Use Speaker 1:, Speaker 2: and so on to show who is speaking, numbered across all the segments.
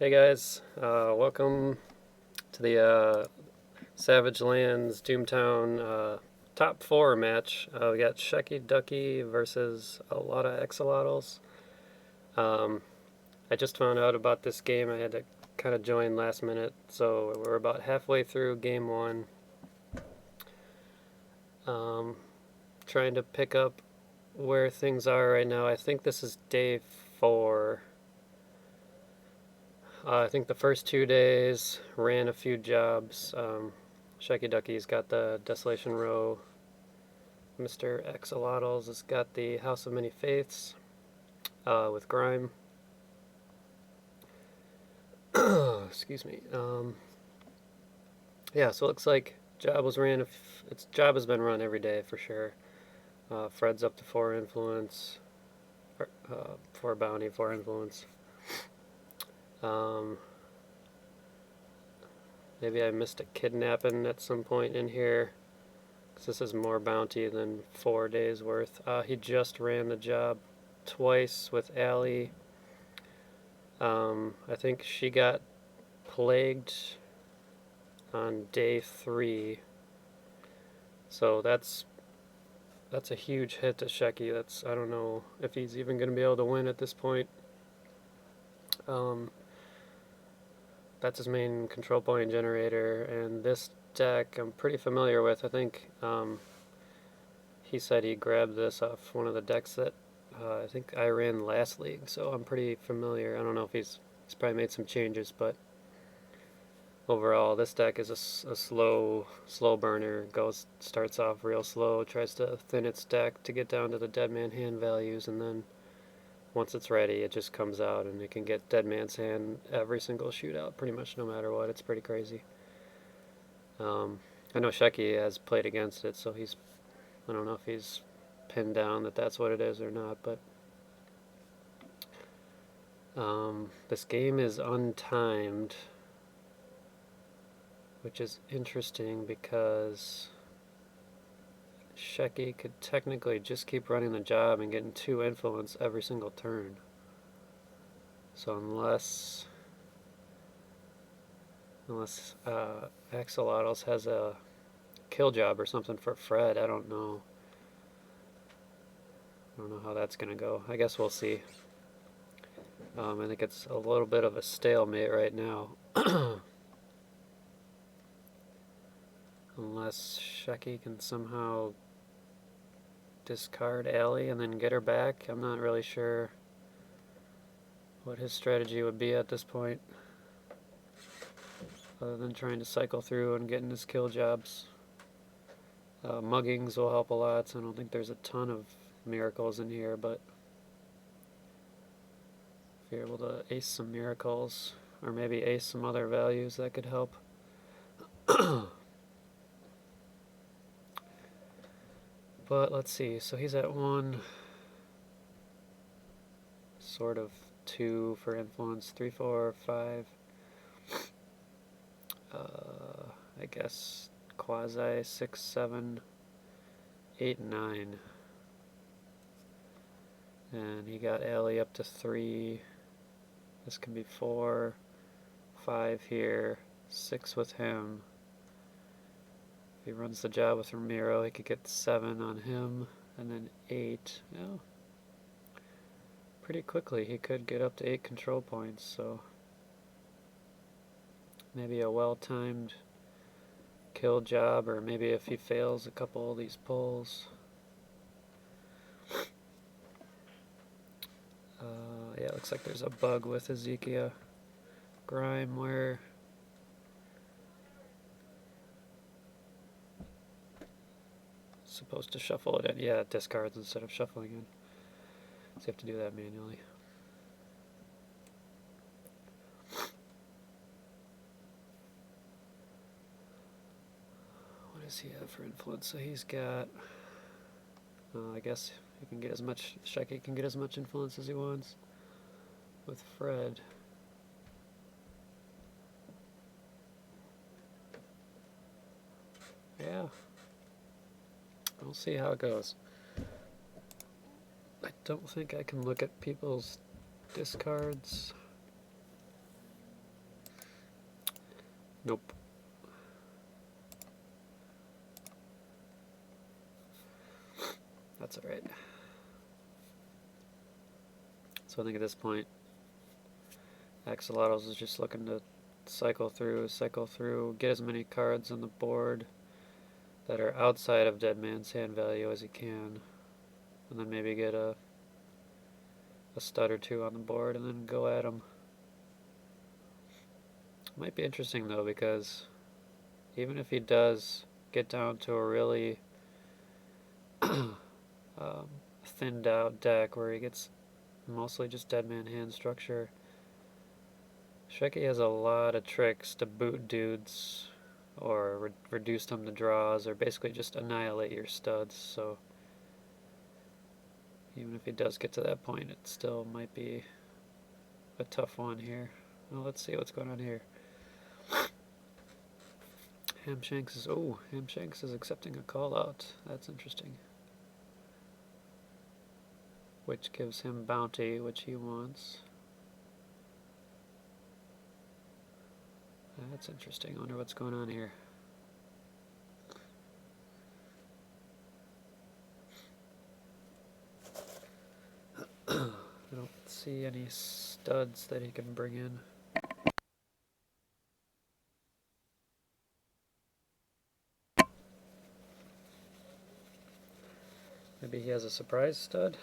Speaker 1: Hey guys, welcome to the Savage Lands Doomtown top four match. We got Shecky Ducky versus Alotoaxolotls. Um, I just found out about this game. I had to kind of join last minute, so we're about halfway through game one. Um, Trying to pick up where things are right now. I think this is day four. I think the first 2 days ran a few jobs. Shecky Ducky's got the Desolation Row. Mr. Axolotls has got the House of Many Faiths with Grime. Excuse me. Yeah, so it looks like job was ran. Its job has been run every day for sure. Fred's up to 4 influence, 4 bounty, 4 influence. Um, Maybe I missed a kidnapping at some point in here. This is more bounty than 4 days worth. He just ran the job twice with Allie. I think she got plagued on day 3. So that's a huge hit to Shecky. I don't know if he's even going to be able to win at this point. That's his main control point generator, and this deck I'm pretty familiar with. I think he said he grabbed this off one of the decks that I think I ran last league, so I'm pretty familiar. I don't know if he's probably made some changes, but overall this deck is a slow burner. Starts off real slow, tries to thin its deck to get down to the dead man hand values, and then once it's ready, it just comes out and it can get dead man's hand every single shootout, pretty much no matter what. It's pretty crazy. I know Shecky has played against it, so I don't know if he's pinned down that that's what it is or not, but this game is untimed, which is interesting because Shecky could technically just keep running the job and getting 2 influence every single turn. So unless Axolotls has a kill job or something for Fred, I don't know. I don't know how that's gonna go. I guess we'll see. I think it's a little bit of a stalemate right now. Unless Shecky can somehow discard Allie and then get her back. I'm not really sure what his strategy would be at this point, other than trying to cycle through and getting his kill jobs. Muggings will help a lot, so I don't think there's a ton of miracles in here, but if you're able to ace some miracles, or maybe ace some other values, that could help. But let's see, so he's at 1, sort of 2 for influence, 3, 4, 5. I guess quasi 6, 7, 8, 9. And he got Allie up to 3. This can be 4, 5 here, 6 with him. If he runs the job with Ramiro, he could get 7 on him, and then 8. Yeah. Pretty quickly, he could get up to 8 control points, so maybe a well-timed kill job, or maybe if he fails a couple of these pulls. Yeah, it looks like there's a bug with Ezekiel Grime where it's supposed to shuffle it in. Yeah, it discards instead of shuffling in. So you have to do that manually. What does he have for influence? So he's got, I guess he can get as much, Shecky can get as much influence as he wants with Fred. Yeah. We'll see how it goes. I don't think I can look at people's discards. Nope. That's alright. So I think at this point, Axolotls is just looking to cycle through, get as many cards on the board that are outside of Dead Man's Hand value as he can, and then maybe get a stud or two on the board and then go at him. Might be interesting though, because even if he does get down to a really thinned out deck where he gets mostly just Dead Man Hand structure, Shecky has a lot of tricks to boot dudes or reduce them to draws or basically just annihilate your studs, so even if he does get to that point, it still might be a tough one here. Well, let's see what's going on here. Hamshanks is accepting a call out. That's interesting. Which gives him bounty, which he wants. That's interesting. I wonder what's going on here. I don't see any studs that he can bring in. Maybe he has a surprise stud?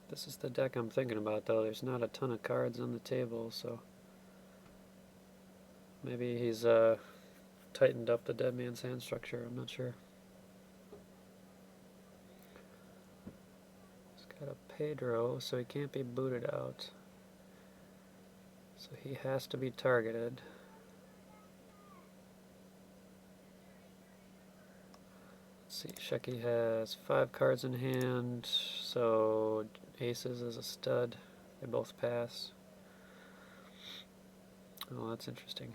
Speaker 1: This is the deck I'm thinking about, though. There's not a ton of cards on the table, so maybe he's tightened up the Dead Man's Hand structure. I'm not sure. He's got a Pedro, so he can't be booted out. So he has to be targeted. Let's see, Shecky has 5 cards in hand, so aces is a stud. They both pass. Oh, that's interesting.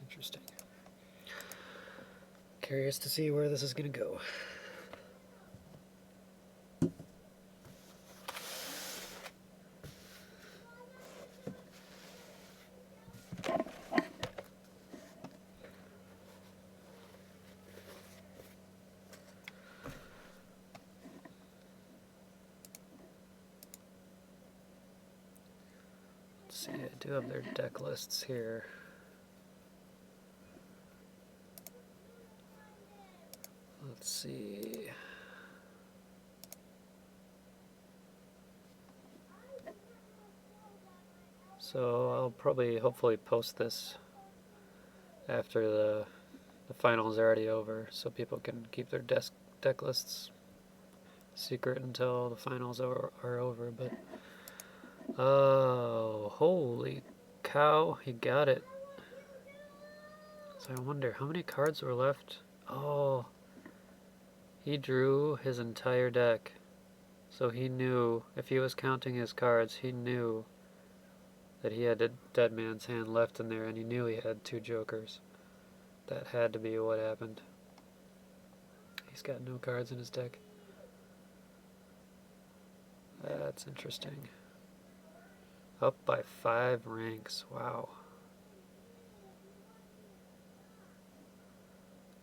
Speaker 1: Interesting. Curious to see where this is going to go. Let's see, I do have their deck lists here. Let's see. So I'll probably, hopefully, post this after the finals are already over, so people can keep their deck lists secret until the finals are over. But oh, holy cow, he got it. So I wonder how many cards were left. Oh, he drew his entire deck. So he knew, if he was counting his cards, he knew that he had a Dead Man's Hand left in there, and he knew he had 2 jokers. That had to be what happened. He's got no cards in his deck. That's interesting. Up by 5 ranks. Wow.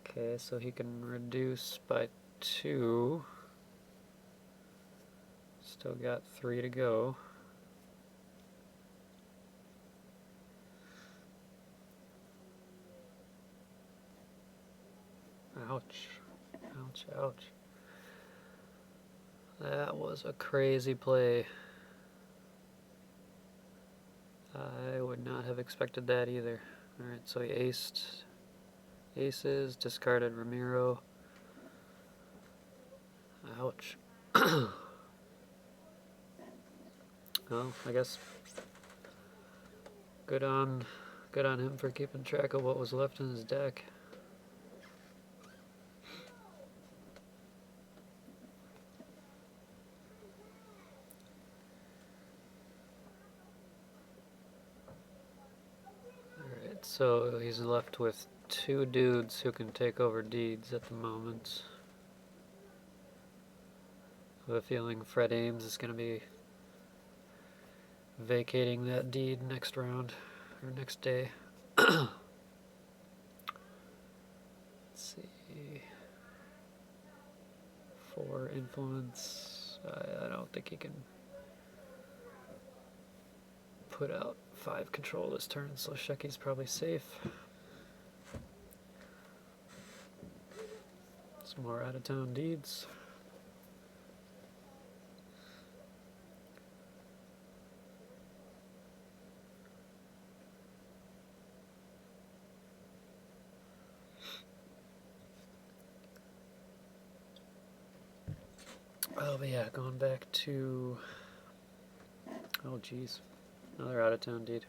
Speaker 1: Okay, so he can reduce by 2. Still got 3 to go. Ouch. Ouch, ouch. That was a crazy play. I would not have expected that either. Alright, so he aced aces, discarded Ramiro. Ouch. Well, I guess good on him for keeping track of what was left in his deck. So he's left with 2 dudes who can take over deeds at the moment. I have a feeling Fred Ames is going to be vacating that deed next round, or next day. Let's see. 4 influence. I don't think he can put out 5 control this turn, so Shecky's probably safe. Some more out-of-town deeds. Oh, but yeah, going back to... Oh, geez. Another out-of-town deed.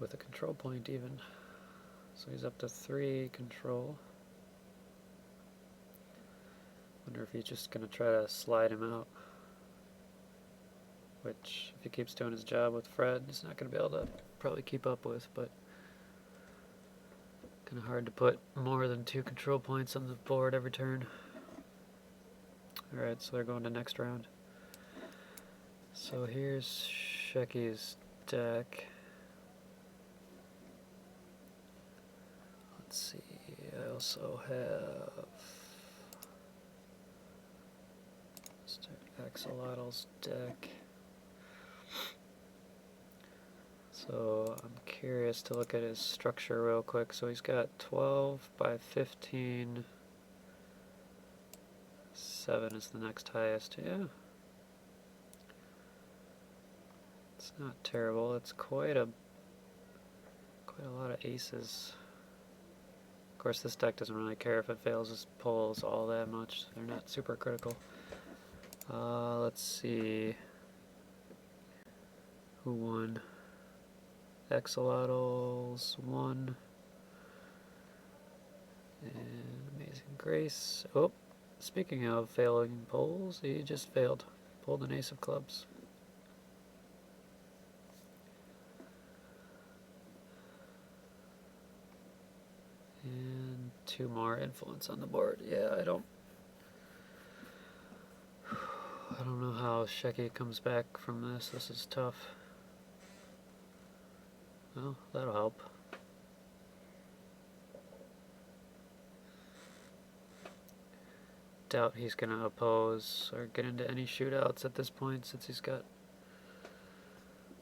Speaker 1: With a control point, even. So he's up to 3 control. Wonder if he's just going to try to slide him out. Which, if he keeps doing his job with Fred, he's not going to be able to probably keep up with, but... kind of hard to put more than 2 control points on the board every turn. Alright, so they're going to next round. So here's Shecky's deck. Let's see, I also have Alotoaxolotls deck. So I'm curious to look at his structure real quick. So he's got 12 by 15. 7 is the next highest. Yeah. It's not terrible. It's quite a lot of aces. Of course, this deck doesn't really care if it fails his pulls all that much. They're not super critical. Let's see. Who won? Axolotls won. And Amazing Grace. Oh, speaking of failing pulls, he just failed. Pulled an ace of clubs. And 2 more influence on the board. Yeah, I don't know how Shecky comes back from this. This is tough. Well, that'll help. Doubt he's going to oppose or get into any shootouts at this point, since he's got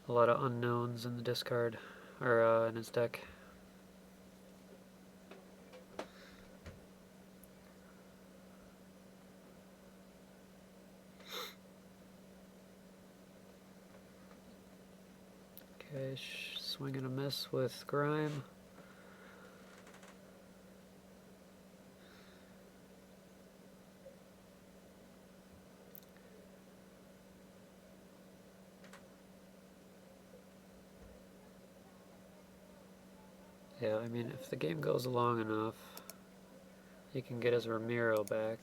Speaker 1: a lot of unknowns in the discard, or in his deck. Okay, swing and a miss with Grime. Yeah, I mean, if the game goes long enough, he can get his Ramiro back.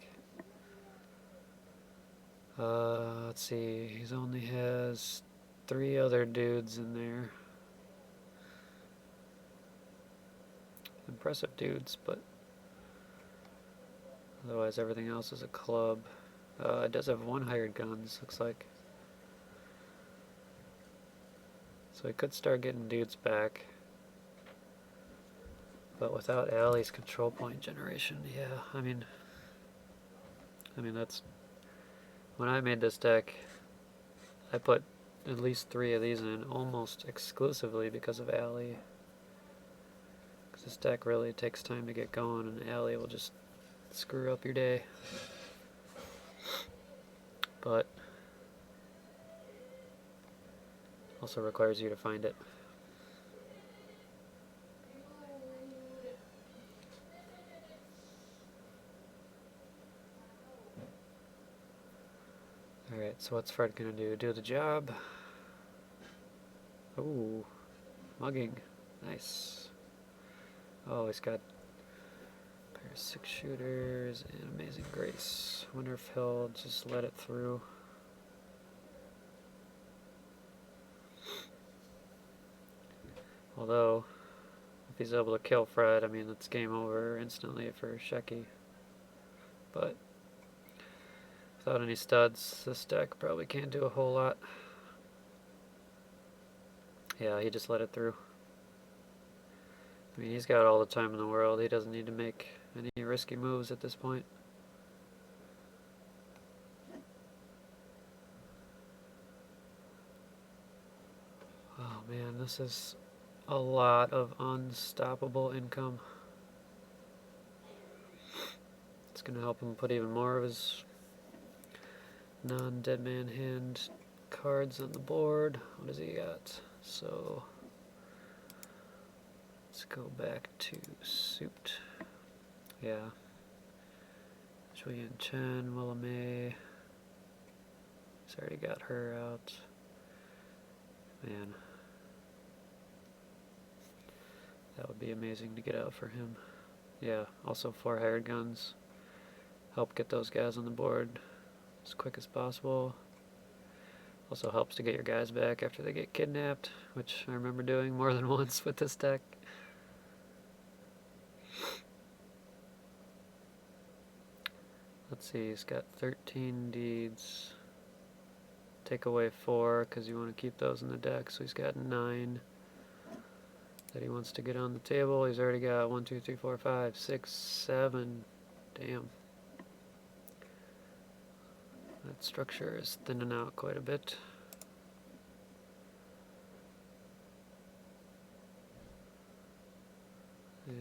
Speaker 1: Let's see, he only has 3 other dudes in there. Impressive dudes, but otherwise everything else is a club. It does have 1 hired guns, looks like. So he could start getting dudes back. But without Allie's control point generation, yeah, I mean that's... When I made this deck, I put at least 3 of these in almost exclusively because of Allie. Because this deck really takes time to get going, and Allie will just screw up your day. But also requires you to find it. Alright, so what's Fred gonna do? Do the job? Ooh, mugging. Nice. Oh, he's got a pair of 6 shooters and Amazing Grace. Wonder if he'll just let it through. Although, if he's able to kill Fred, I mean, it's game over instantly for Shecky. But without any studs, this deck probably can't do a whole lot. Yeah, he just let it through. I mean, he's got all the time in the world. He doesn't need to make any risky moves at this point. Oh man, this is a lot of unstoppable income. It's going to help him put even more of his non-dead man hand cards on the board. What does he got? So let's go back to suit. Yeah. Shui and Chen, Willamay. He's already got her out. Man. That would be amazing to get out for him. Yeah, also 4 hired guns. Help get those guys on the board as quick as possible. Also helps to get your guys back after they get kidnapped, which I remember doing more than once with this deck. Let's see, he's got 13 deeds. Take away 4 because you want to keep those in the deck, so he's got 9 that he wants to get on the table. He's already got 1, 2, 3, 4, 5, 6, 7. Damn. That structure is thinning out quite a bit. Yeah.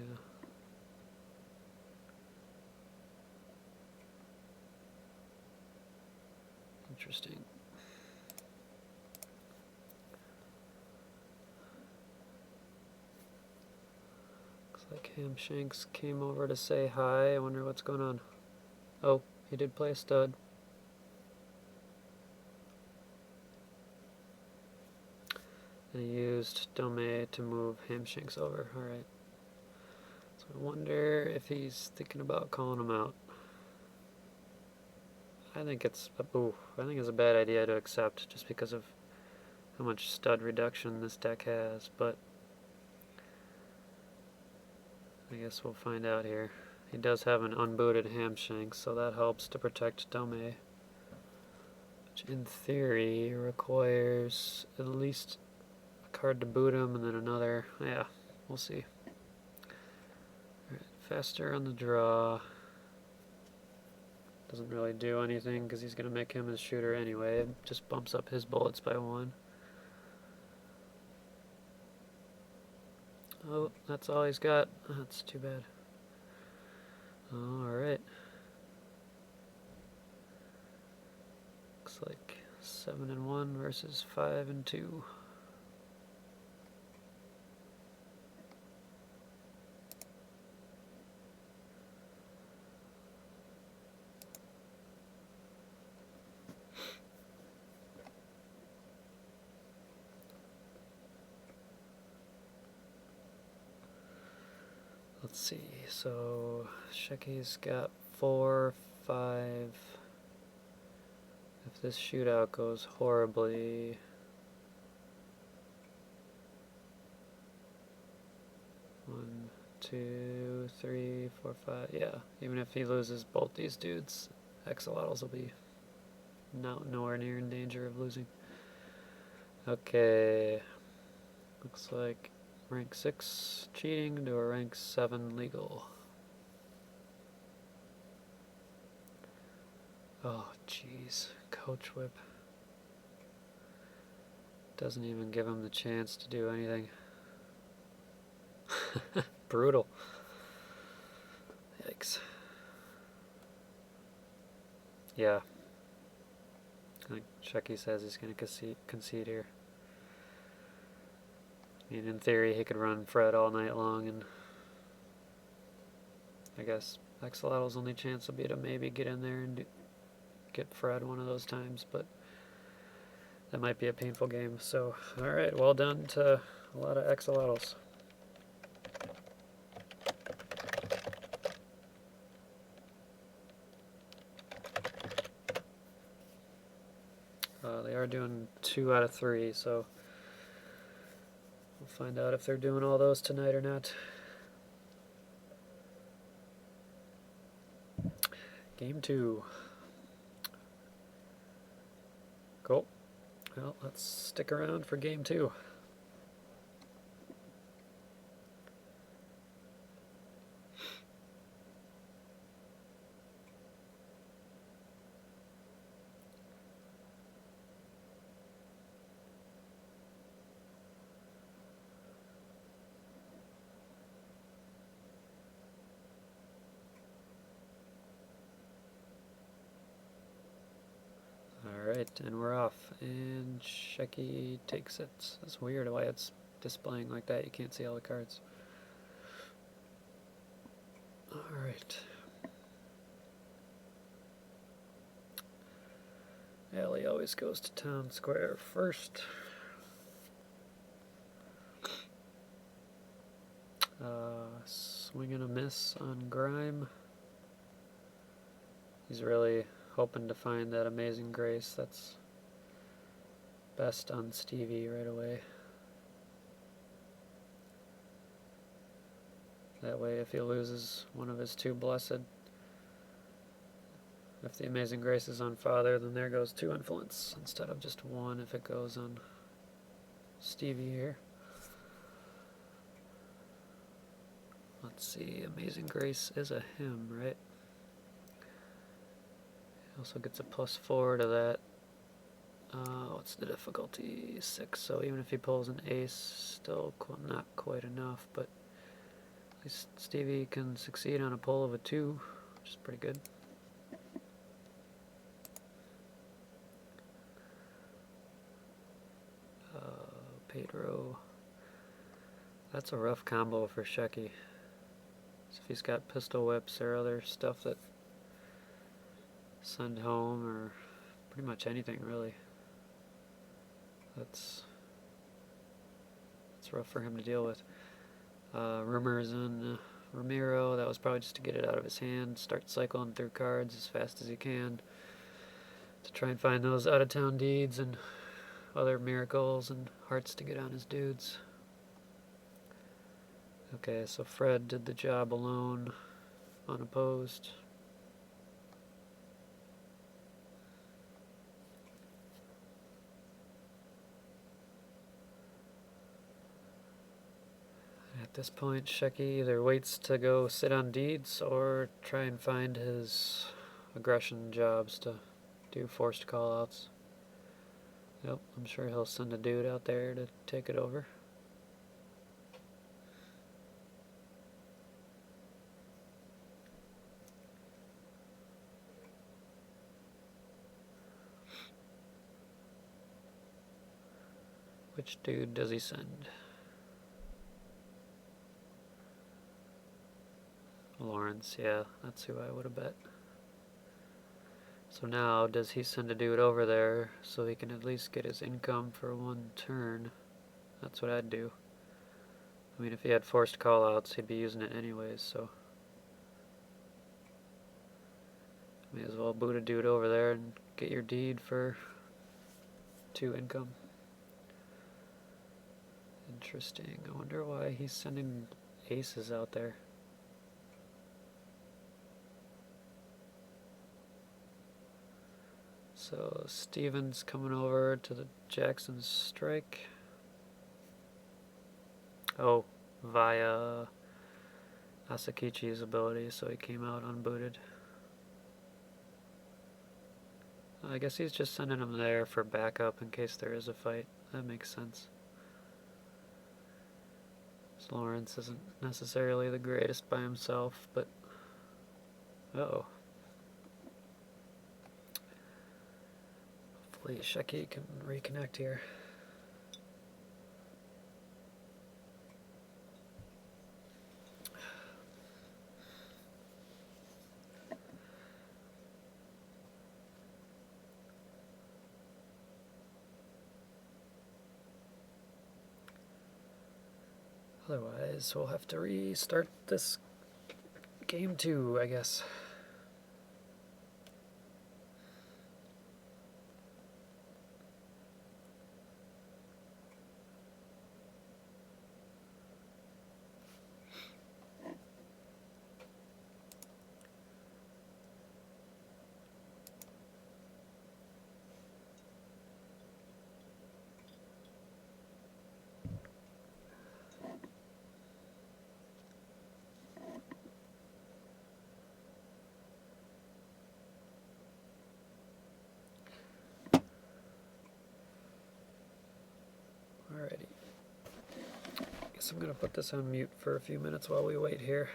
Speaker 1: Interesting. Looks like Hamshanks came over to say hi. I wonder what's going on. Oh, he did play a stud. And he used Dome to move Hamshanks over. Alright. So I wonder if he's thinking about calling him out. I think it's a bad idea to accept just because of how much stud reduction this deck has, but I guess we'll find out here. He does have an unbooted Hamshanks, so that helps to protect Dome, which in theory requires at least a card to boot him and then another. Yeah, we'll see. Alright, faster on the draw. Doesn't really do anything because he's going to make him his shooter anyway. It just bumps up his bullets by 1. Oh, that's all he's got. That's too bad. Alright. Looks like 7-1 versus 5-2. Let's see, so Shecky's got 4, 5. If this shootout goes horribly, one, 2, 3, 4, 5. Yeah, even if he loses both these dudes, Axolotls will be nowhere near in danger of losing. Okay, looks like rank 6 cheating to a rank 7 legal. Oh, jeez. Coach Whip. Doesn't even give him the chance to do anything. Brutal. Yikes. Yeah. I think Shecky says he's going to concede here. I mean, in theory, he could run Fred all night long, and I guess Axolotl's only chance will be to maybe get in there and get Fred one of those times, but that might be a painful game. So, alright, well done to a lot of Axolotls. They are doing 2 out of 3, so We'll find out if they're doing all those tonight or not. Game 2. Cool. Well, let's stick around for game 2. Alright, and we're off. And Shecky takes it. That's weird why it's displaying like that. You can't see all the cards. Alright. Allie always goes to town square first. Swing and a miss on Grimme. He's really hoping to find that Amazing Grace. That's best on Stevie right away. That way, if he loses one of his 2 blessed, if the Amazing Grace is on Father, then there goes 2 influence instead of just 1 if it goes on Stevie here. Let's see, Amazing Grace is a hymn, right? He also gets a +4 to that. What's the difficulty? 6, so even if he pulls an ace, still not quite enough, but at least Stevie can succeed on a pull of a 2, which is pretty good. Pedro. That's a rough combo for Shecky. So if he's got pistol whips or other stuff that send home, or pretty much anything really, that's rough for him to deal with. Rumors and Ramiro, that was probably just to get it out of his hand, start cycling through cards as fast as he can to try and find those out-of-town deeds and other miracles and hearts to get on his dudes. Okay, so Fred did the job alone, unopposed. At this point, Shecky either waits to go sit on deeds or try and find his aggression jobs to do forced call-outs. Yep, I'm sure he'll send a dude out there to take it over. Which dude does he send? Lawrence, yeah, that's who I would have bet. So now, does he send a dude over there so he can at least get his income for 1 turn? That's what I'd do. I mean, if he had forced callouts, he'd be using it anyways, so may as well boot a dude over there and get your deed for 2 income. Interesting. I wonder why he's sending aces out there. So Steven's coming over to the Jackson strike. Oh, via Asakichi's ability, so he came out unbooted. I guess he's just sending him there for backup in case there is a fight. That makes sense. So Lawrence isn't necessarily the greatest by himself, but uh-oh. Hopefully Shecky can reconnect here. Otherwise, we'll have to restart this game 2, I guess. so I'm going to put this on mute for a few minutes while we wait here.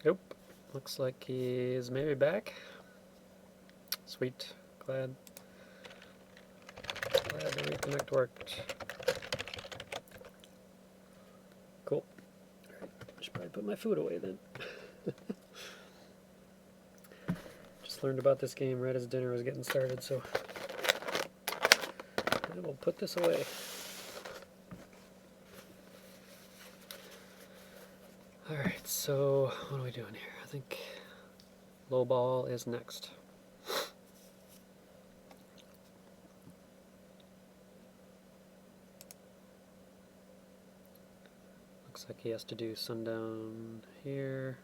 Speaker 1: Nope. Looks like he's maybe back. Sweet. Glad the reconnect worked. Cool. Alright, I should probably put my food away then. Just learned about this game right as dinner was getting started, so I will put this away. Alright, so what are we doing here? I think low ball is next. Looks like he has to do sundown here.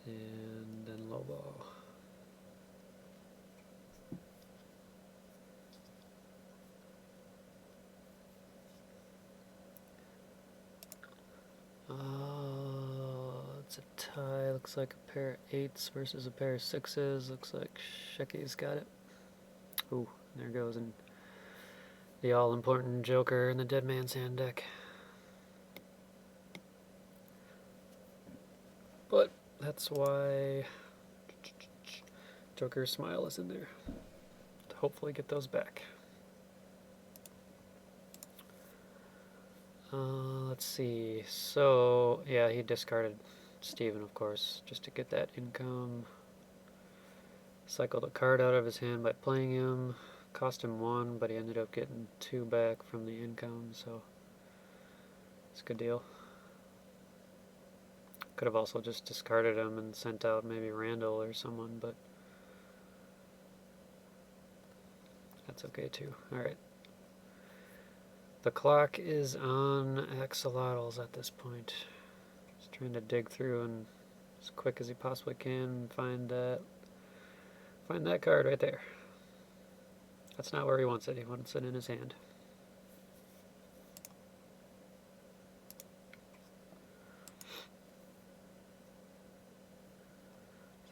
Speaker 1: And then low ball. It's a tie. Looks like a pair of 8s versus a pair of 6s. Looks like Shecky's got it. Ooh, there goes and the all-important Joker in the Dead Man's Hand deck. But that's why Joker's Smile is in there. To hopefully get those back. Let's see. So, yeah, he discarded Steven, of course, just to get that income. Cycled a card out of his hand by playing him. Cost him 1, but he ended up getting 2 back from the income, so it's a good deal. Could have also just discarded him and sent out maybe Randall or someone, but that's okay too. Alright. The clock is on Axolotls at this point. He's trying to dig through and as quick as he possibly can find that card right there. That's not where he wants it. He wants it in his hand.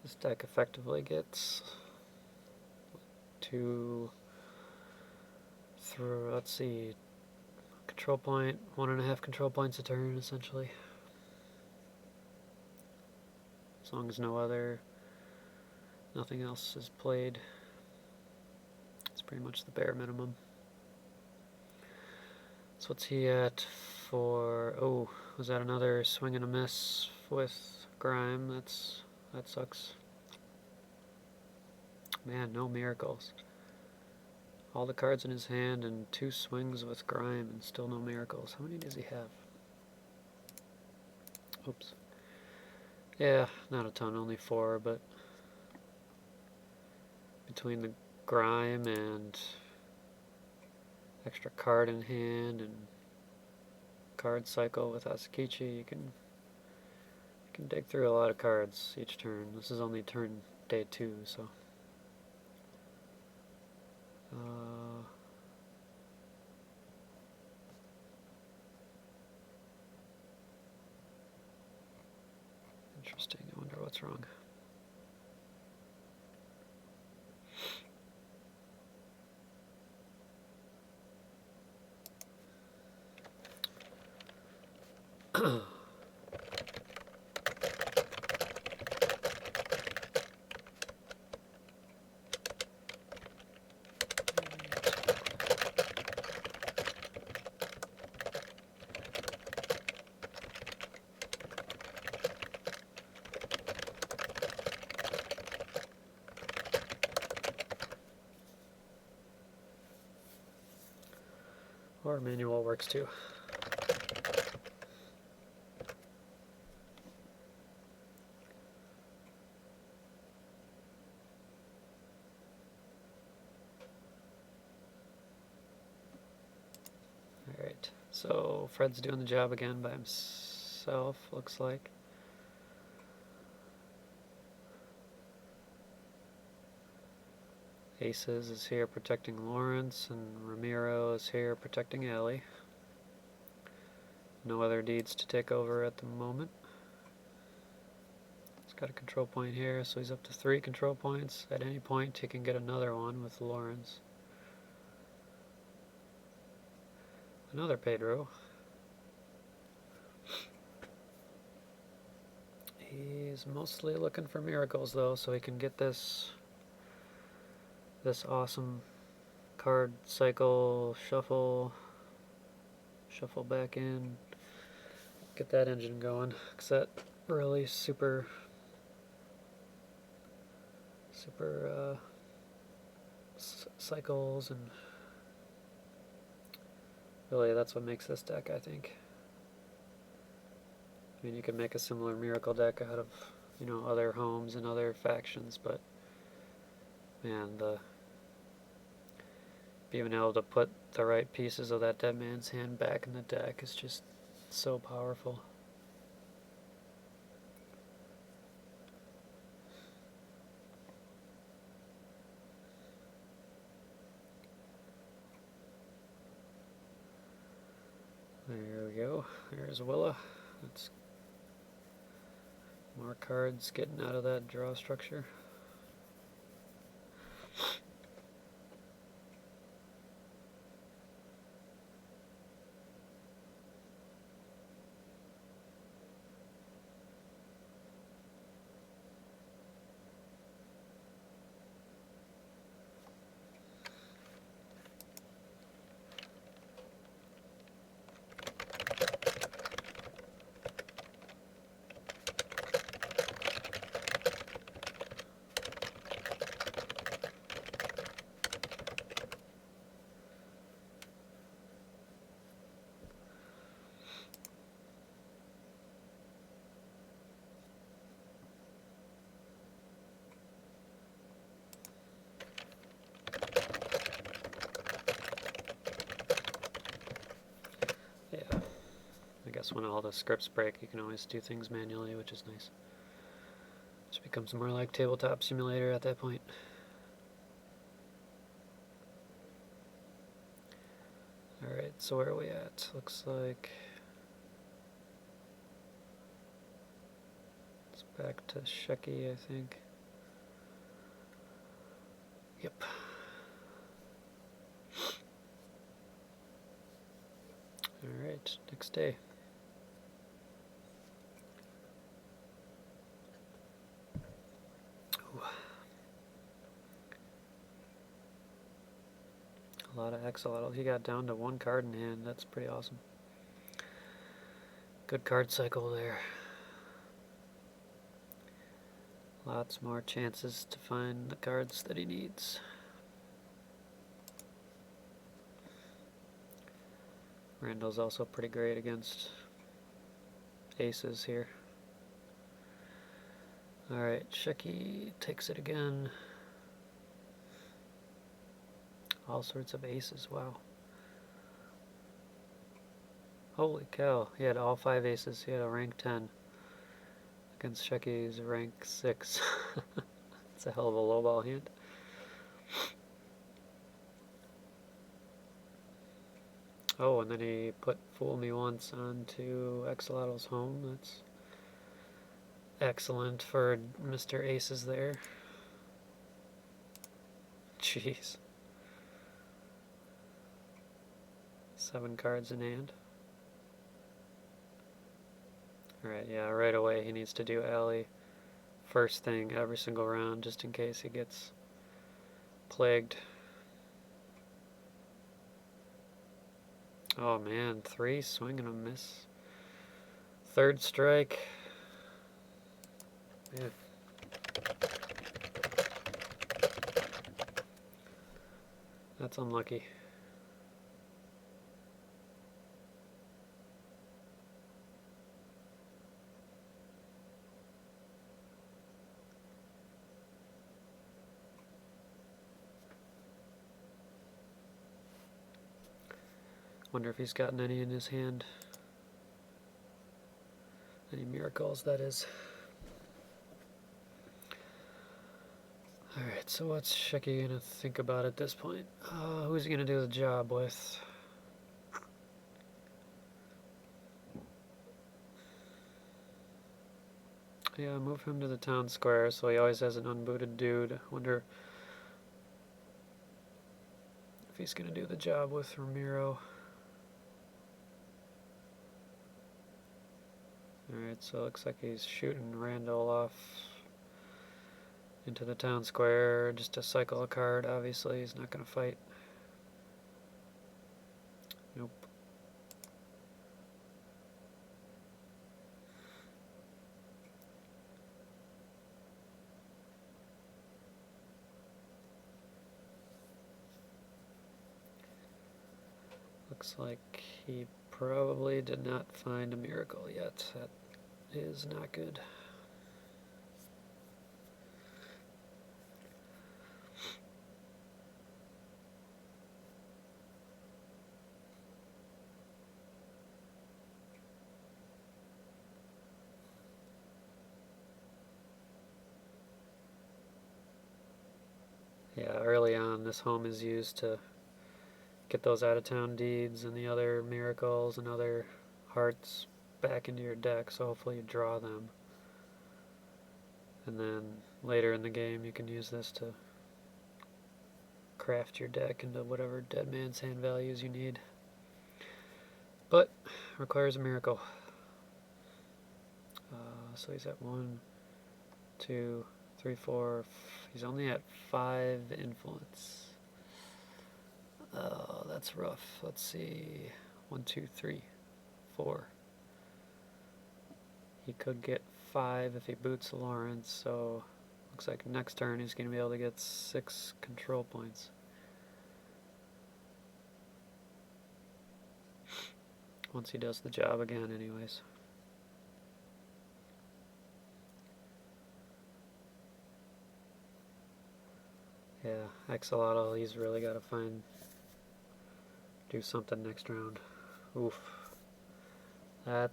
Speaker 1: This deck effectively gets 2 through, let's see, control point, 1.5 control points a turn, essentially. As long as nothing else is played. It's pretty much the bare minimum. So what's he at for, oh, was that another swing and a miss with Grime? That sucks. Man, no miracles. All the cards in his hand and 2 swings with Grime and still no miracles. How many does he have? Oops. Yeah, not a ton, only 4, but between the Grime and extra card in hand and card cycle with Asakichi, you can dig through a lot of cards each turn. This is only turn day 2, so interesting. I wonder what's wrong. Or manual works too. Alright, so Fred's doing the job again by himself, looks like. Aces is here protecting Lawrence, and Ramiro is here protecting Allie. No other deeds to take over at the moment. He's got a control point here, so he's up to 3 control points. At any point, he can get another one with Lawrence. Another Pedro. He's mostly looking for miracles, though, so he can get this awesome card cycle, shuffle back in, get that engine going, because that really super cycles, and really that's what makes this deck, I think. I mean, you could make a similar miracle deck out of, you know, other homes and other factions, but man, being able to put the right pieces of that dead man's hand back in the deck is just so powerful. There we go. There's Willa. That's more cards getting out of that draw structure. I guess when all the scripts break, you can always do things manually, which is nice. It becomes more like Tabletop Simulator at that point. Alright, so where are we at? Looks like it's back to Shecky, I think. Yep. Alright, next day. A lot of axolotl. He got down to 1 card in hand. That's pretty awesome. Good card cycle there. Lots more chances to find the cards that he needs. Randall's also pretty great against aces here. Alright, Shecky takes it again. All sorts of aces, wow. Holy cow, he had all 5 aces. He had a rank 10 against Shecky's rank 6. It's a hell of a lowball hand. Oh, and then he put Fool Me Once onto Axolotl's home. That's excellent for Mr. Aces there. Jeez. 7 cards in hand. Alright, yeah, right away he needs to do Allie first thing every single round, just in case he gets plagued. Oh man, 3 swing and a miss. 3rd strike. Man. That's unlucky. Wonder if he's gotten any in his hand. Any miracles, that is. Alright, so what's Shecky gonna think about at this point? Who's he gonna do the job with? Yeah, move him to the town square so he always has an unbooted dude. Wonder if he's gonna do the job with Ramiro. Alright, so it looks like he's shooting Randall off into the town square just to cycle a card. Obviously, he's not gonna fight. Nope. Looks like he probably did not find a miracle yet. That is not good. Yeah, early on this home is used to get those out-of-town deeds and the other miracles and other hearts back into your deck, so hopefully you draw them. And then later in the game you can use this to craft your deck into whatever Dead Man's Hand values you need. But requires a miracle. So he's at 1, 2, 3, 4. He's only at 5 influence. Oh, that's rough. Let's see. 1, 2, 3, 4. He could get 5 if he boots Lawrence, so looks like next turn he's going to be able to get 6 control points. Once he does the job again, anyways. Yeah, Axolotl, he's really got to do something next round. Oof. I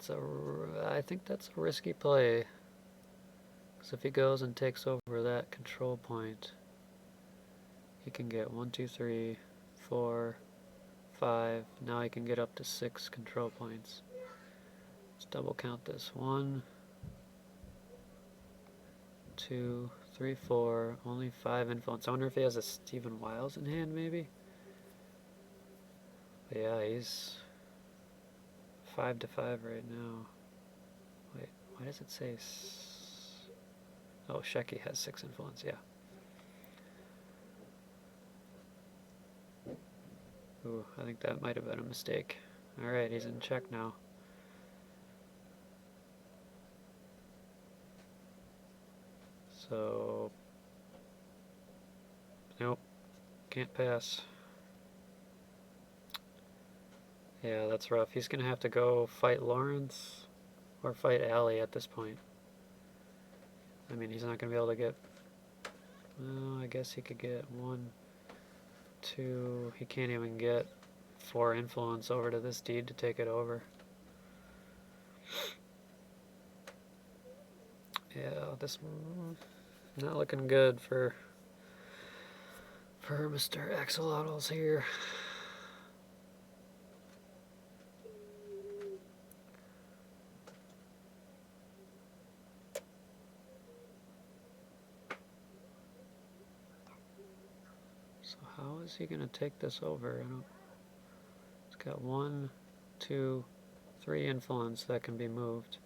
Speaker 1: think that's a risky play. Because if he goes and takes over that control point, he can get 1, 2, 3, 4, 5. Now he can get up to 6 control points. Let's double count this. 1, 2, 3, 4. Only 5 influence. I wonder if he has a Stephen Wiles in hand, maybe? But yeah, he's 5 to 5 right now. Wait, why does it say... Oh, Shecky has 6 influence, yeah. Ooh, I think that might have been a mistake. Alright, he's in check now. So... Nope. Can't pass. Yeah, that's rough. He's going to have to go fight Lawrence or fight Allie at this point. I mean, he's not going to be able to get... Well, I guess he could get 1, 2... He can't even get 4 influence over to this deed to take it over. Yeah, this not looking good for Mr. Axolotls here. So how is he going to take this over? It's got 1, 2, 3 influence that can be moved.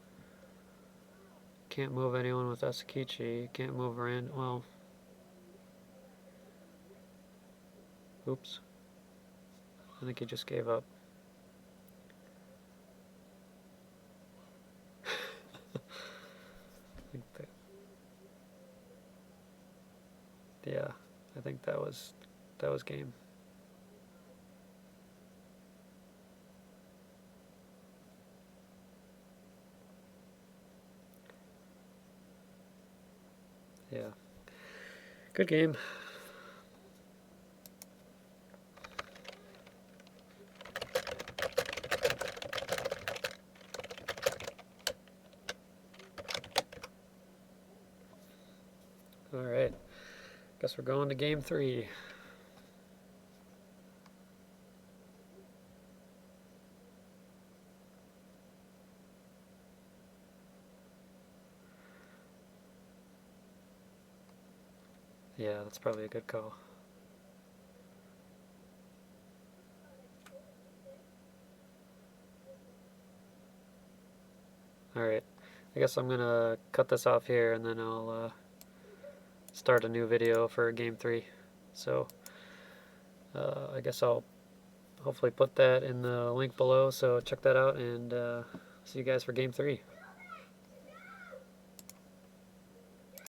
Speaker 1: Can't move anyone with Asakichi. Can't move Rand. Well, oops. I think he just gave up. Yeah, I think that was game. Yeah. Good game. Guess we're going to game 3. Yeah, that's probably a good call. Alright, I guess I'm gonna cut this off here and then I'll start a new video for game 3. So I guess I'll hopefully put that in the link below, so check that out, and see you guys for game 3.